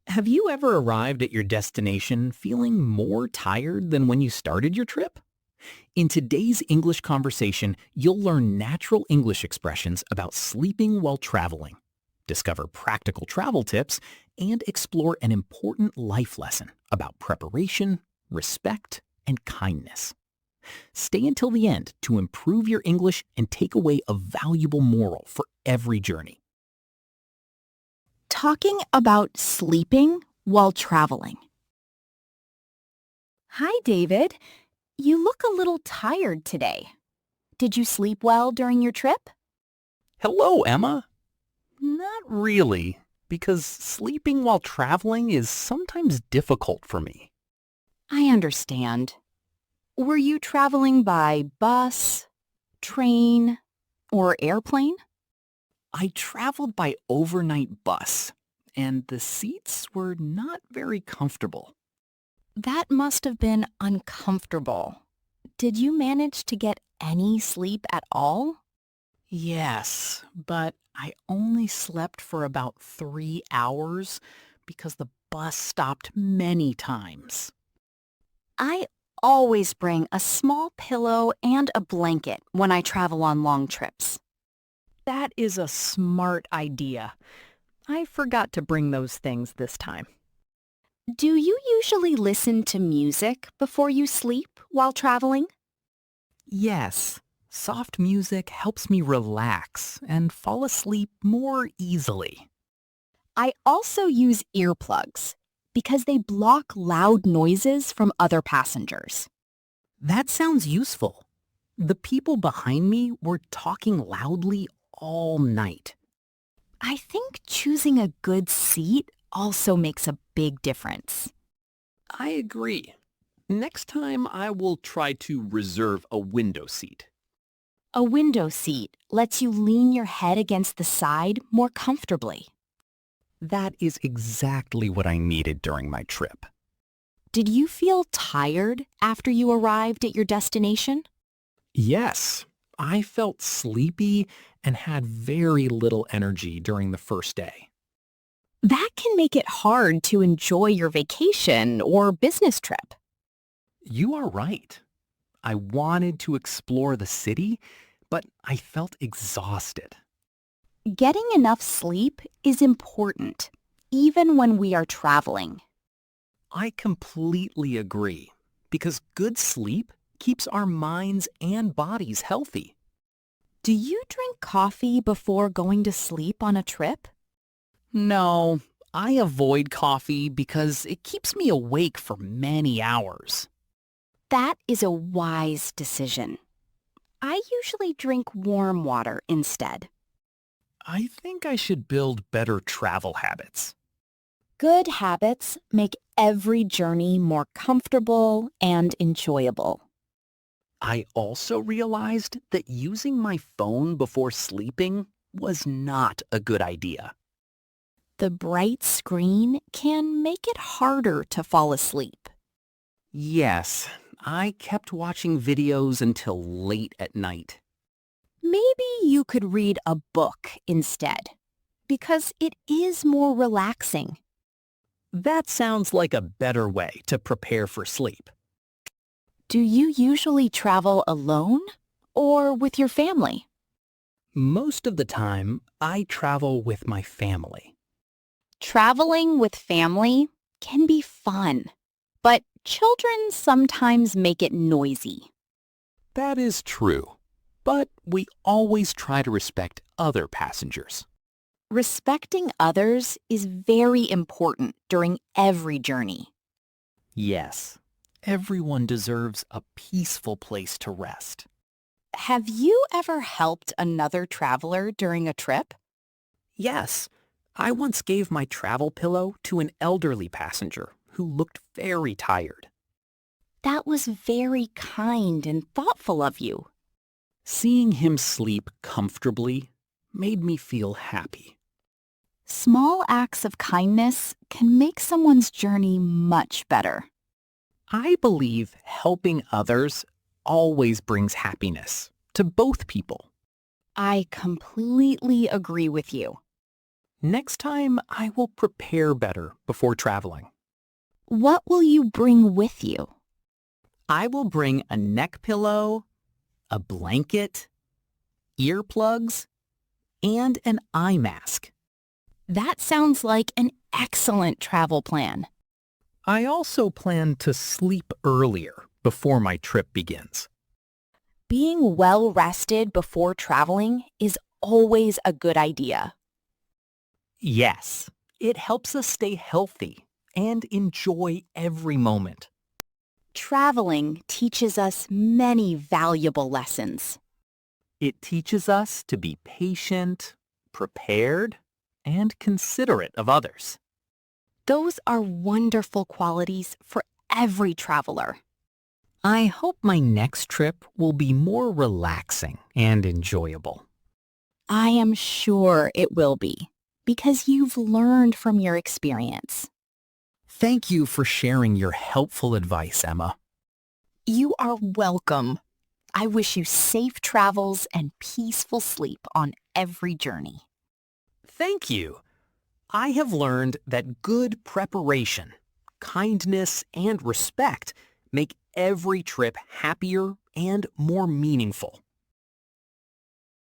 Have you ever arrived at your destination feeling more tired than when you started your trip? In today's English conversation, you'll learn natural English expressions about sleeping while traveling, discover practical travel tips, and explore an important life lesson about preparation, respect, and kindness. Stay until the end to improve your English and take away a valuable moral for every journey. Talking about sleeping while traveling. Hi, David. You look a little tired today. Did you sleep well during your trip? Hello, Emma. Not really, because sleeping while traveling is sometimes difficult for me. I understand. Were you traveling by bus, train, or airplane? I traveled by overnight bus, and the seats were not very comfortable. That must have been uncomfortable. Did you manage to get any sleep at all? Yes, but I only slept for about 3 hours because the bus stopped many times. I always bring a small pillow and a blanket when I travel on long trips. That is a smart idea. I forgot to bring those things this time. Do you usually listen to music before you sleep while traveling? Yes, soft music helps me relax and fall asleep more easily. I also use earplugs because they block loud noises from other passengers. That sounds useful. The people behind me were talking loudly all night. I think choosing a good seat also makes a big difference. I agree. Next time I will try to reserve a window seat. A window seat lets you lean your head against the side more comfortably. That is exactly what I needed during my trip. Did you feel tired after you arrived at your destination? Yes, I felt sleepy and had very little energy during the first day. That can make it hard to enjoy your vacation or business trip. You are right. I wanted to explore the city, but I felt exhausted. Getting enough sleep is important, even when we are traveling. I completely agree, because good sleep keeps our minds and bodies healthy. Do you drink coffee before going to sleep on a trip? No, I avoid coffee because it keeps me awake for many hours. That is a wise decision. I usually drink warm water instead. I think I should build better travel habits. Good habits make every journey more comfortable and enjoyable. I also realized that using my phone before sleeping was not a good idea. The bright screen can make it harder to fall asleep. Yes, I kept watching videos until late at night. Maybe you could read a book instead, because it is more relaxing. That sounds like a better way to prepare for sleep. Do you usually travel alone or with your family? Most of the time, I travel with my family. Traveling with family can be fun, but children sometimes make it noisy. That is true, but we always try to respect other passengers. Respecting others is very important during every journey. Yes, everyone deserves a peaceful place to rest. Have you ever helped another traveler during a trip? Yes, I once gave my travel pillow to an elderly passenger who looked very tired. That was very kind and thoughtful of you. Seeing him sleep comfortably made me feel happy. Small acts of kindness can make someone's journey much better. I believe helping others always brings happiness to both people. I completely agree with you. Next time, I will prepare better before traveling. What will you bring with you? I will bring a neck pillow, a blanket, earplugs, and an eye mask. That sounds like an excellent travel plan. I also plan to sleep earlier before my trip begins. Being well rested before traveling is always a good idea. Yes, it helps us stay healthy and enjoy every moment. Traveling teaches us many valuable lessons. It teaches us to be patient, prepared, and considerate of others. Those are wonderful qualities for every traveler. I hope my next trip will be more relaxing and enjoyable. I am sure it will be, because you've learned from your experience. Thank you for sharing your helpful advice, Emma. You are welcome. I wish you safe travels and peaceful sleep on every journey. Thank you. I have learned that good preparation, kindness, and respect make every trip happier and more meaningful.